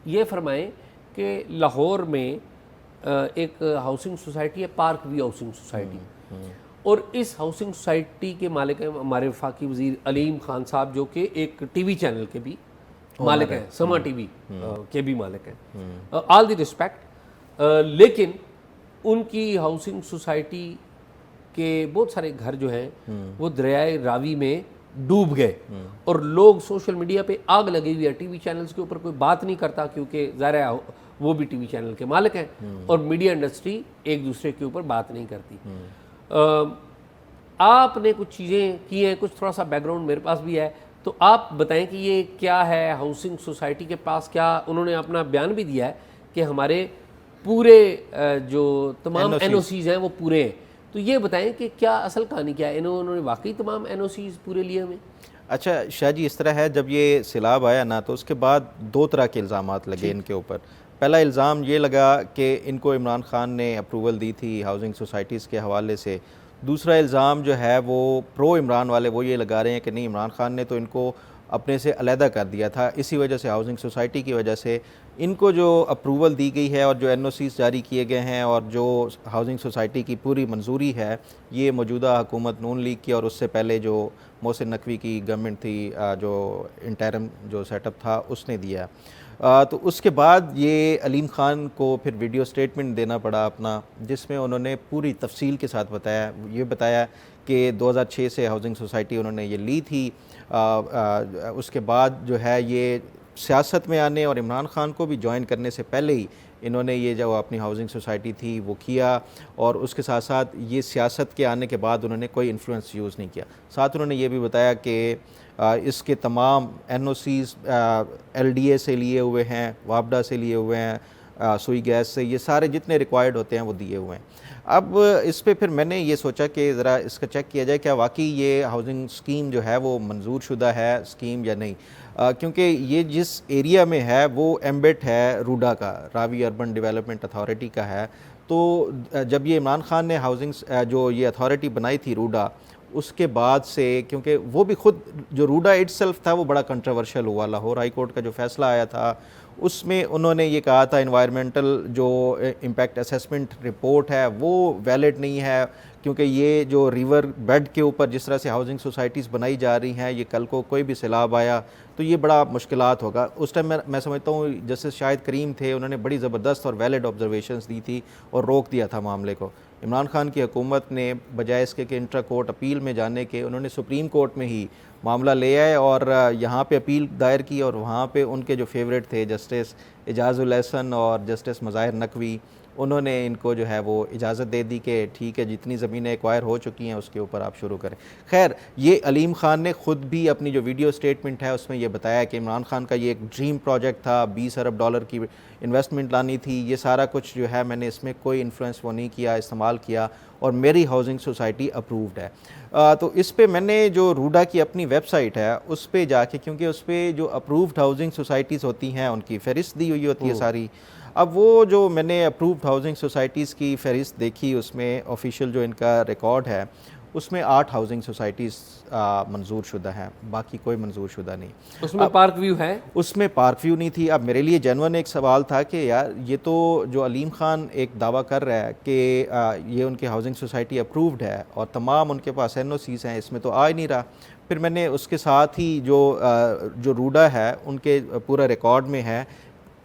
ये फरमाएं कि लाहौर में एक हाउसिंग सोसाइटी है, पार्क व्यू हाउसिंग सोसाइटी, और इस हाउसिंग सोसाइटी के मालिक हैं हमारे वफाकी वज़ीर अलीम खान साहब, जो कि एक टीवी चैनल के भी मालिक हैं, समा टीवी के भी मालिक हैं, ऑल द रिस्पेक्ट। लेकिन उनकी हाउसिंग सोसाइटी के बहुत सारे घर जो हैं वो दरियाए रावी में डूब गए, और लोग सोशल मीडिया पे आग लगी हुई है, टीवी चैनल्स के ऊपर कोई बात नहीं करता क्योंकि ज़ाहिर है वो भी टीवी चैनल के मालिक हैं, और मीडिया इंडस्ट्री एक दूसरे के ऊपर बात नहीं करती। आपने कुछ चीज़ें की हैं, कुछ थोड़ा सा बैकग्राउंड मेरे पास भी है, तो आप बताएं कि ये क्या है। हाउसिंग सोसाइटी के पास क्या, उन्होंने अपना बयान भी दिया है कि हमारे पूरे जो तमाम एनओसीज हैं वो पूरे हैं, तो ये बताएं कि क्या असल कहानी क्या है, इन्होंने वाकई तमाम एनओसीज पूरे लिए हमें? अच्छा शाह जी, इस तरह है, जब ये सैलाब आया ना तो उसके बाद दो तरह के इल्ज़ामात लगे इनके ऊपर। पहला इल्ज़ाम ये लगा कि इनको इमरान खान ने अप्रूवल दी थी हाउसिंग सोसाइटीज़ के हवाले से। दूसरा इल्ज़ाम जो है वो प्रो इमरान वाले वो ये लगा रहे हैं कि नहीं, इमरान खान ने तो इनको अपने से अलहदा कर दिया था, इसी वजह से हाउसिंग सोसाइटी की वजह से इनको जो अप्रूवल दी गई है और जो एनओसीज़ जारी किए गए हैं और जो हाउसिंग सोसाइटी की पूरी मंजूरी है, ये मौजूदा हुकूमत नून लीग की और उससे पहले जो मोहसिन नकवी की गवर्नमेंट थी, जो इंटरम जो सेटअप था उसने दिया। तो उसके बाद ये अलीम ख़ान को फिर वीडियो स्टेटमेंट देना पड़ा अपना, जिसमें उन्होंने पूरी तफसील के साथ बताया कि 2006 से हाउसिंग सोसाइटी उन्होंने ये ली थी। उसके बाद जो है ये सियासत में आने और इमरान खान को भी ज्वाइन करने से पहले ही इन्होंने ये जो अपनी हाउसिंग सोसाइटी थी वो किया, और उसके साथ साथ ये सियासत के आने के बाद उन्होंने कोई इन्फ्लुएंस यूज़ नहीं किया। साथ उन्होंने ये भी बताया कि इसके तमाम एनओसीज़ एलडीए से लिए हुए हैं, वापडा से लिए हुए हैं, सुई गैस से, ये सारे जितने रिक्वायर्ड होते हैं वो दिए हुए हैं। अब इस पे फिर मैंने ये सोचा कि ज़रा इसका चेक किया जाए क्या वाकई ये हाउसिंग स्कीम जो है वो मंजूर शुदा है स्कीम या नहीं, क्योंकि ये जिस एरिया में है वो एम्बेड है रूडा का, रावी अर्बन डेवलपमेंट अथॉरिटी का है। तो जब ये इमरान खान ने हाउसिंग जो ये अथॉरिटी बनाई थी रूडा, उसके बाद से, क्योंकि वो भी खुद जो रूडा इटसेल्फ था वो बड़ा कंट्रोवर्शियल हुआ, लाहौर हाई कोर्ट का जो फैसला आया था उसमें उन्होंने ये कहा था इन्वायरमेंटल जो इम्पैक्ट असेसमेंट रिपोर्ट है वो वैलिड नहीं है, क्योंकि ये जो रिवर बेड के ऊपर जिस तरह से हाउसिंग सोसाइटीज़ बनाई जा रही हैं, ये कल को कोई भी सैलाब आया तो ये बड़ा मुश्किलात होगा। उस टाइम मैं समझता हूँ जैसे शाहिद करीम थे, उन्होंने बड़ी ज़बरदस्त और वैलिड ऑब्जर्वेशंस दी थी और रोक दिया था मामले को। इमरान खान की हुकूमत ने बजाय इसके कि इंट्रा कोर्ट अपील में जाने के, उन्होंने सुप्रीम कोर्ट में ही मामला ले आए और यहाँ पे अपील दायर की, और वहाँ पे उनके जो फेवरेट थे जस्टिस एजाजुल एहसन और जस्टिस मज़ाहिर नकवी, उन्होंने इनको जो है वो इजाज़त दे दी कि ठीक है, जितनी ज़मीनें एक्वायर हो चुकी हैं उसके ऊपर आप शुरू करें। खैर, ये अलीम ख़ान ने ख़ुद भी अपनी जो वीडियो स्टेटमेंट है उसमें ये बताया कि इमरान खान का ये एक ड्रीम प्रोजेक्ट था, 20 अरब डॉलर की इन्वेस्टमेंट लानी थी, ये सारा कुछ जो है मैंने इसमें कोई इन्फ्लुएंस वो नहीं किया, इस्तेमाल किया, और मेरी हाउसिंग सोसाइटी अप्रूव्ड है। तो इस पे मैंने जो रूडा की अपनी वेबसाइट है उस पे जाके, क्योंकि उस पे जो अप्रूव्ड हाउसिंग सोसाइटीज़ होती हैं उनकी फ़हरिस्त दी हुई होती है सारी। अब वो जो मैंने अप्रूव्ड हाउसिंग सोसाइटीज़ की फ़हरिस्त देखी, उसमें ऑफिशियल जो इनका रिकॉर्ड है उसमें 8 हाउसिंग सोसाइटीज़ मंजूर शुदा हैं, बाकी कोई मंजूर शुदा नहीं। उसमें पार्क व्यू है? उसमें पार्क व्यू नहीं थी। अब मेरे लिए जेन्युइन एक सवाल था कि यार ये तो जो अलीम ख़ान एक दावा कर रहा है कि ये उनकी हाउसिंग सोसाइटी अप्रूव्ड है और तमाम उनके पास एनओसीज़ हैं, इसमें तो आ ही नहीं रहा। फिर मैंने उसके साथ ही जो रूडा है उनके पूरा रिकॉर्ड में है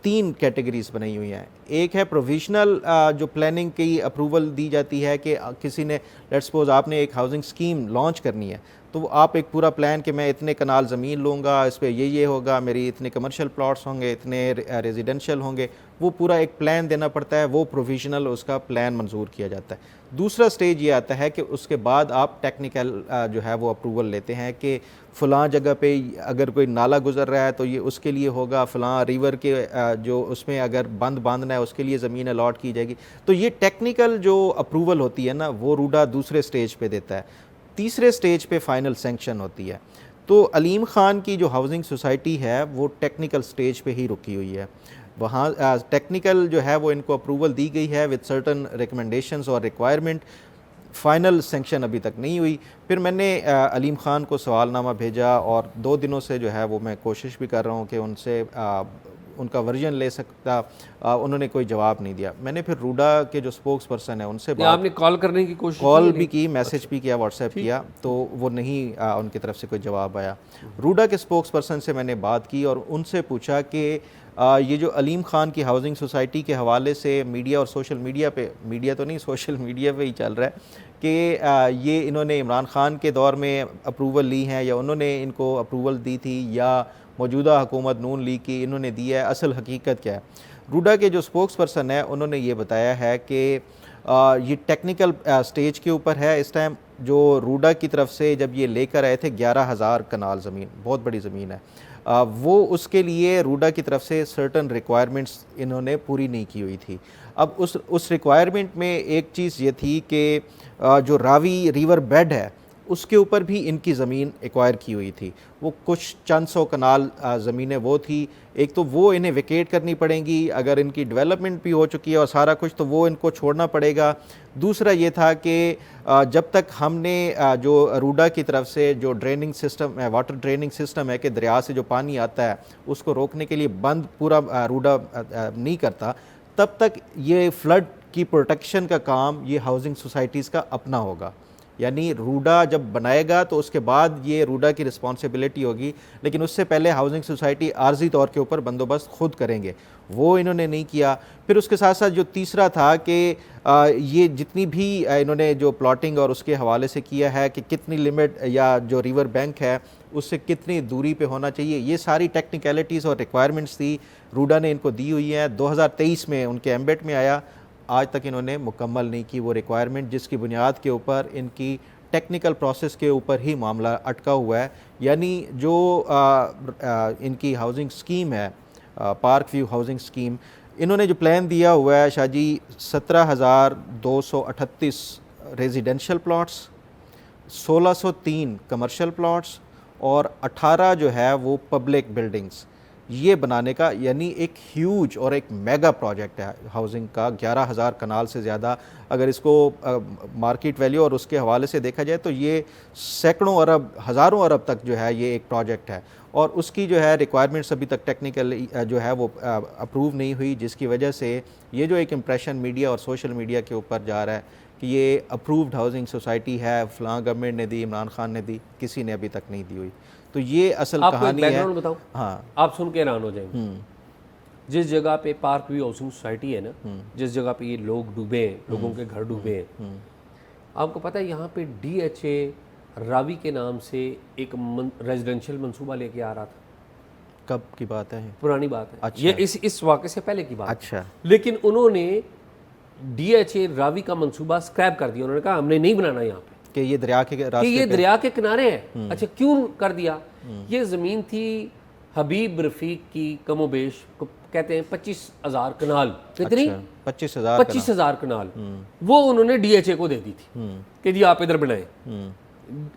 3 कैटेगरीज बनाई हुई हैं। एक है प्रोविजनल, जो प्लानिंग की अप्रूवल दी जाती है कि किसी ने, लेट्स सपोज आपने एक हाउसिंग स्कीम लॉन्च करनी है, तो आप एक पूरा प्लान कि मैं इतने कनाल ज़मीन लूँगा, इस पर ये होगा, मेरी इतने कमर्शियल प्लॉट्स होंगे, इतने रेजिडेंशियल होंगे, वो पूरा एक प्लान देना पड़ता है, वो प्रोविजनल उसका प्लान मंजूर किया जाता है। दूसरा स्टेज ये आता है कि उसके बाद आप टेक्निकल जो है वो अप्रूवल लेते हैं कि फ़लाँ जगह पे अगर कोई नाला गुज़र रहा है तो ये उसके लिए होगा, फ़लाँ रिवर के जो उसमें अगर बंद बांधना है उसके लिए ज़मीन अलॉट की जाएगी। तो ये टेक्निकल जो अप्रूवल होती है ना, वो रूडा दूसरे स्टेज पे देता है। तीसरे स्टेज पे फाइनल सैंक्शन होती है। तो अलीम ख़ान की जो हाउसिंग सोसाइटी है वो टेक्निकल स्टेज पे ही रुकी हुई है। वहाँ टेक्निकल जो है वो इनको अप्रूवल दी गई है विद सर्टन रिकमेंडेशंस और रिक्वायरमेंट, फाइनल सैंक्शन अभी तक नहीं हुई। फिर मैंने अलीम ख़ान को सवालनामा भेजा और 2 दिनों से जो है वो मैं कोशिश भी कर रहा हूँ कि उनसे उनका वर्जन ले सकता, उन्होंने कोई जवाब नहीं दिया। मैंने फिर रूडा के जो स्पोक्स पर्सन है उनसे आपने कॉल करने की कोशिश कॉल की? भी की, मैसेज भी किया, व्हाट्सएप किया, तो वो नहीं उनकी तरफ से कोई जवाब आया। रूडा के स्पोक्स पर्सन से मैंने बात की और उनसे पूछा कि ये जो अलीम ख़ान की हाउसिंग सोसाइटी के हवाले से मीडिया और सोशल मीडिया पे, मीडिया तो नहीं सोशल मीडिया पे ही चल रहा है कि ये इन्होंने इमरान ख़ान के दौर में अप्रूवल ली है या उन्होंने इनको अप्रूवल दी थी या मौजूदा हुकूमत नून लीग की इन्होंने दी है, असल हकीकत क्या है। रूडा के जो स्पोक्स पर्सन है उन्होंने ये बताया है कि ये टेक्निकल स्टेज के ऊपर है इस टाइम। जो रूडा की तरफ से जब ये लेकर आए थे 11,000 कनाल ज़मीन, बहुत बड़ी ज़मीन है, वो उसके लिए रूडा की तरफ से सर्टन रिक्वायरमेंट्स इन्होंने पूरी नहीं की हुई थी। अब उस रिक्वायरमेंट में एक चीज़ ये थी कि जो रावी रिवर बेड है उसके ऊपर भी इनकी ज़मीन एक्वायर की हुई थी। वो कुछ चंद सौ कनाल ज़मीनें वो थी। एक तो वो इन्हें वेकेट करनी पड़ेंगी, अगर इनकी डेवलपमेंट भी हो चुकी है और सारा कुछ, तो वो इनको छोड़ना पड़ेगा। दूसरा ये था कि जब तक हमने जो रूडा की तरफ से जो ड्रेनिंग सिस्टम है, वाटर ड्रेनिंग सिस्टम है कि दरिया से जो पानी आता है उसको रोकने के लिए बंद पूरा रूडा नहीं करता, तब तक ये फ्लड की प्रोटेक्शन का काम ये हाउसिंग सोसाइटीज़ का अपना होगा। यानी रूडा जब बनाएगा तो उसके बाद ये रूडा की रिस्पॉन्सिबिलिटी होगी, लेकिन उससे पहले हाउसिंग सोसाइटी आर्जी तौर के ऊपर बंदोबस्त खुद करेंगे, वो इन्होंने नहीं किया। फिर उसके साथ साथ जो तीसरा था कि ये जितनी भी इन्होंने जो प्लॉटिंग और उसके हवाले से किया है कि कितनी लिमिट या जो रिवर बैंक है उससे कितनी दूरी पे होना चाहिए, ये सारी टेक्निकलिटीज़ और रिक्वायरमेंट्स थी, रूडा ने इनको दी हुई है। 2023 में उनके एम्बेट में आया, आज तक इन्होंने मुकम्मल नहीं की वो रिक्वायरमेंट, जिसकी बुनियाद के ऊपर इनकी टेक्निकल प्रोसेस के ऊपर ही मामला अटका हुआ है। यानी जो इनकी हाउसिंग स्कीम है, पार्क व्यू हाउसिंग स्कीम, इन्होंने जो प्लान दिया हुआ है Shahji, 17,238 residential plots, 1603 commercial plots और 18 जो है वो पब्लिक बिल्डिंग्स, ये बनाने का, यानी एक ह्यूज और एक मेगा प्रोजेक्ट है हाउसिंग का। 11,000 कनाल से ज़्यादा, अगर इसको मार्केट वैल्यू और उसके हवाले से देखा जाए तो ये सैकड़ों अरब, हज़ारों अरब तक जो है ये एक प्रोजेक्ट है और उसकी जो है रिक्वायरमेंट्स अभी तक टेक्निकली जो है वो अप्रूव नहीं हुई, जिसकी वजह से ये जो एक इम्प्रेशन मीडिया और सोशल मीडिया के ऊपर जा रहा है कि ये अप्रूव्ड हाउसिंग सोसाइटी है, फ़लाँ गवर्नमेंट ने दी, इमरान खान ने दी, किसी ने अभी तक नहीं दी हुई। तो ये असल कहानी है। बताऊं, हाँ, आप सुन के हैरान हो जाएंगे। जिस जगह पे पार्क व्यू हाउसिंग सोसाइटी है ना, जिस जगह पे ये लोग डूबे हैं, लोगों के घर डूबे हैं, आपको पता है यहाँ पे DHA रावी के नाम से एक रेजिडेंशियल मंसूबा लेके आ रहा था। कब की बात है? पुरानी बात है। अच्छा। ये इस वाक़े से पहले की बात। अच्छा। लेकिन उन्होंने DHA रावी का मंसूबा स्क्रैप कर दिया। उन्होंने कहा हमने नहीं बनाना यहाँ पे, कि ये दरिया के रास्ते, कि ये दरिया के किनारे है। अच्छा, क्यों कर दिया? ये ज़मीन थी हबीब रफ़ीक की, कमोबेश कहते हैं 25,000 कनाल। कितनी? 25,000 कनाल। वो उन्होंने DHA को दे दी थी कि जी आप इधर बनाएं,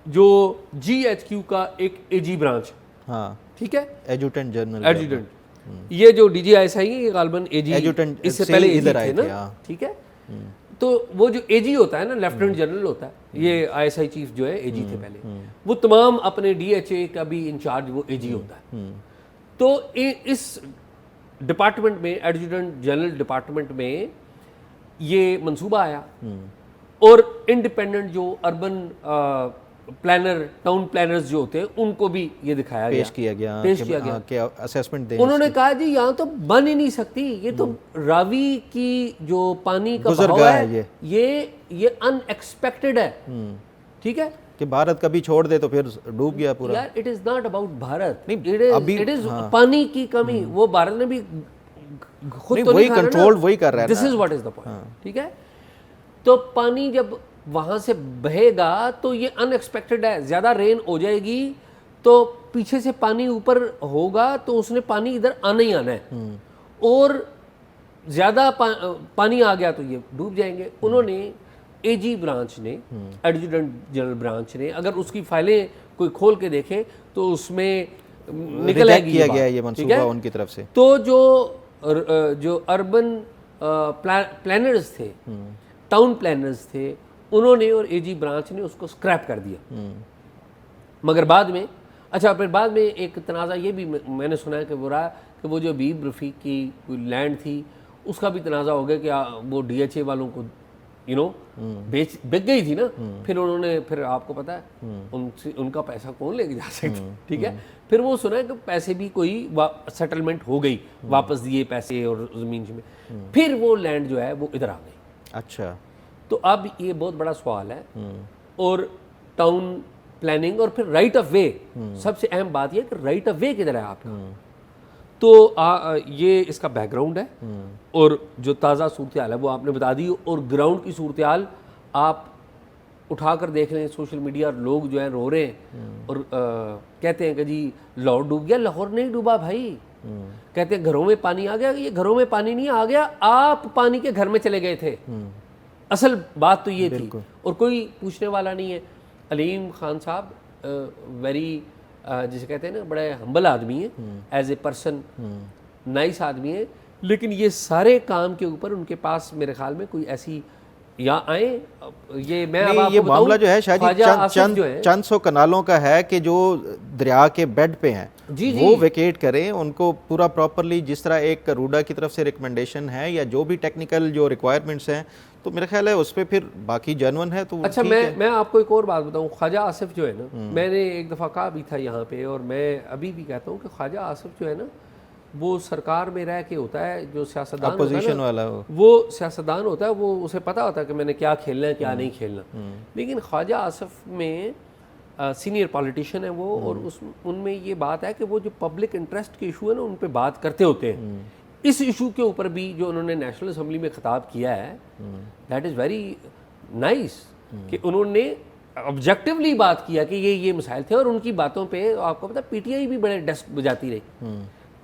जो GHQ का एक AG ब्रांच, हाँ ठीक है, एजुटेंट जनरल, एडजुटेंट। ये जो DGISI है ये गालबन AG, एजुटेंट इससे पहले इधर AG आए थे थे, ना, ठीक है। तो वो जो AG होता है ना, लेफ्टिनेंट जनरल होता है, ये ISI चीफ जो है AG थे पहले, वो तमाम अपने DHA का भी इंचार्ज वो AG होता है। तो इस डिपार्टमेंट में, एडजुटेंट जनरल डिपार्टमेंट में ये मंसूबा आया और इंडिपेंडेंट जो अर्बन प्लानर, टाउन प्लानर्स जो होते हैं, उनको भी ये दिखाया पेश किया गया कि असेसमेंट दें। उन्होंने कहा जी यहाँ तो बन ही नहीं सकती, ये तो रावी की जो पानी का बहाव है ये अनएक्सपेक्टेड है, ठीक है, कि भारत कभी छोड़ दे तो फिर डूब गया पूरा। यार it is not about Bharat, it is पानी की कमी। वो भारत ने भी खुद तो वही कंट्रोल वही कर रहा है। This is what is the point, ठीक है। तो पानी जब वहां से बहेगा तो ये अनएक्सपेक्टेड है, ज्यादा रेन हो जाएगी तो पीछे से पानी ऊपर होगा तो उसने पानी इधर आना ही आना है, और ज्यादा पानी आ गया तो ये डूब जाएंगे। उन्होंने AG ब्रांच ने, एडजुटेंट जनरल ब्रांच ने, अगर उसकी फाइलें कोई खोल के देखे तो उसमें निकल आएगी किया गया ये मंसूबा उनकी तरफ से। तो जो अर्बन प्लानर्स थे, टाउन प्लानर्स थे, उन्होंने और एजी ब्रांच ने उसको स्क्रैप कर दिया। मगर बाद में अच्छा, फिर बाद में एक तनाज़ा ये भी मैंने सुना है कि वो रहा कि वो जो हबीब रफ़ीक की कोई लैंड थी उसका भी तनाज़ा हो गया कि वो DHA वालों को बिक गई थी ना। फिर उन्होंने, फिर आपको पता है उनसे उनका पैसा कौन लेके जा सकता, ठीक है। फिर वो सुना है कि पैसे भी कोई सेटलमेंट हो गई, वापस दिए पैसे और ज़मीन में, फिर वो लैंड जो है वो इधर आ गई। अच्छा, तो अब ये बहुत बड़ा सवाल है। और टाउन प्लानिंग और फिर राइट ऑफ वे, सबसे अहम बात यह कि राइट ऑफ वे किधर है आपका। तो ये इसका बैकग्राउंड है और जो ताज़ा सूरत हाल है वो आपने बता दी। और ग्राउंड की सूरत हाल आप उठा कर देख लें, सोशल मीडिया लोग जो हैं रो रहे हैं और कहते हैं कि जी लाहौर डूब गया। लाहौर नहीं डूबा भाई, कहते हैं घरों में पानी आ गया। ये घरों में पानी नहीं आ गया, आप पानी के घर में चले गए थे। असल बात तो ये थी और कोई पूछने वाला नहीं है। अलीम खान साहब वेरी जिसे कहते हैं ना, बड़े हम्बल आदमी है, एज ए पर्सन नाइस आदमी है, लेकिन ये सारे काम के ऊपर उनके पास मेरे ख्याल में कोई ऐसी या आए ये मैं अब आपको ये मामला जो है शायद चंद सौ कनालों का है कि जो दरिया के बेड पे हैं वो वेकेट करें, उनको पूरा प्रॉपरली जिस तरह एक रूडा की तरफ से रिकमेंडेशन है या जो भी टेक्निकल जो रिक्वायरमेंट्स हैं, तो मेरा ख्याल है उस पर फिर बाकी जेन्युइन है। तो अच्छा, मैं आपको एक और बात बताऊं। ख्वाजा आसिफ जो है ना, मैंने एक दफ़ा कहा भी था यहाँ पे और मैं अभी भी कहता हूँ कि ख्वाजा आसिफ जो है ना वो सरकार में रह के होता है, जो सियासतदान अपोजिशन वाला वो सियासतदान होता है, वो उसे पता होता है कि मैंने क्या खेलना है क्या नहीं खेलना। लेकिन ख्वाजा आसिफ में सीनियर पॉलिटिशियन है वो, और उनमें ये बात है कि वो जो पब्लिक इंटरेस्ट के इशू है ना उन पे बात करते होते हैं। इस इशू के ऊपर भी जो उन्होंने नेशनल असम्बली में खिताब किया है, दैट इज़ वेरी नाइस कि उन्होंने ऑब्जेक्टिवली बात किया कि ये मसाइल थे। और उनकी बातों पे आपको पता PTI भी बड़े डेस्क बजाती रही।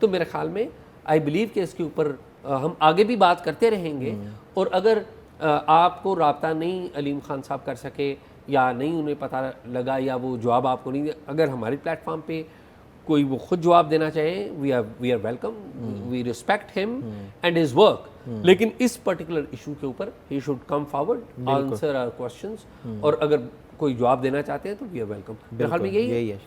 तो मेरे ख्याल में आई बिलीव कि इसके ऊपर हम आगे भी बात करते रहेंगे। और अगर आपको राब्ता नहीं अलीम खान साहब कर सके या नहीं उन्हें पता लगा या वो जवाब आपको नहीं, अगर हमारे प्लेटफॉर्म पे कोई वो खुद जवाब देना चाहे, we are welcome, we respect him and his work. लेकिन इस पर्टिकुलर इशू के ऊपर he should come forward, answer our questions, और अगर कोई जवाब देना चाहते हैं तो वी आर वेलकम। मेरे ख्याल में यही है।